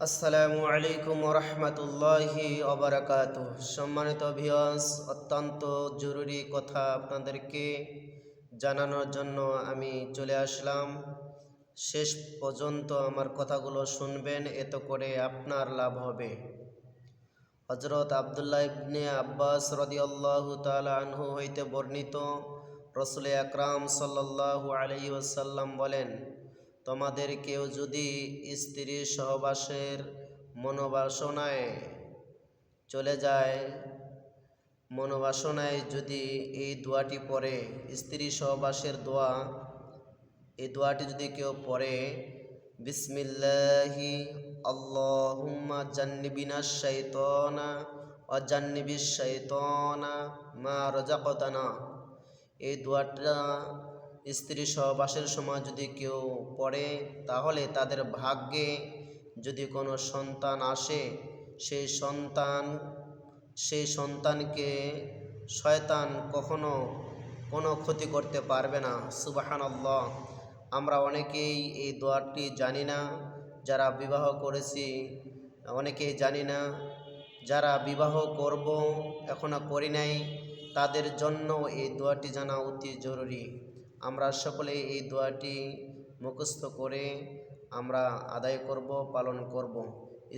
আসসালামু আলাইকুম রহমতুল্লাহি ওবারাকাতুহ। সম্মানিত ভিউয়ার্স, অত্যন্ত জরুরি কথা আপনাদেরকে জানানোর জন্য আমি চলে আসলাম। শেষ পর্যন্ত আমার কথাগুলো শুনবেন, এতে করে আপনার লাভ হবে। হযরত আব্দুল্লাহ ইবনে আব্বাস রাদিয়াল্লাহু তাআলা আনহু হইতে বর্ণিত, রাসূল আকরাম সাল্লাল্লাহু আলাইহি ওয়াসাল্লাম বলেন, তোমাদের কেউ যদি স্ত্রী সহবাসের মনোবাসনায় চলে যায়, মনোবাসনায় যদি এই দোয়াটি পড়ে, স্ত্রী সহবাসের দোয়া, এই দোয়াটি যদি কেউ পড়ে, বিসমিল্লাহি আল্লাহুম্মা জান্নিবিনাশ শাইতানা ওয়া জান্নিবিশ শাইতানা মা রাযাকতানা, এই দোয়াটা স্ত্রী সহবাসের সময় যদি কেউ পড়ে, তাহলে তাদের ভাগ্যে যদি কোনো সন্তান আসে, সেই সন্তানকে শয়তান কখনো কোনো ক্ষতি করতে পারবে না। সুবহানাল্লাহ। আমরা অনেকেই এই দোয়াটি জানি না, যারা বিবাহ করেছি অনেকেই জানি না, যারা বিবাহ করব এখনো করি নাই, তাদের জন্য এই দোয়াটি জানা অতি জরুরি। আমরা সকলে এই দোয়াটি মুখস্থ করে আমরা আদায় করব, পালন করব।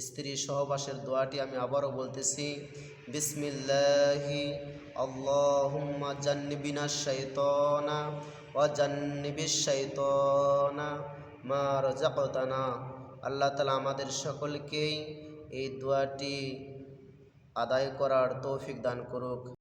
স্ত্রী সহবাসের দোয়াটি আমি আবারও বলতেছি, বিসমিল্লাহি আল্লাহুম্মা জান্নিবিনাশ শাইতানা ওয়া জান্নিবিশ শাইতানা মা রাযাকতানা। আল্লাহ তাআলা আমাদের সকলকেই এই দোয়াটি আদায় করার তৌফিক দান করুক।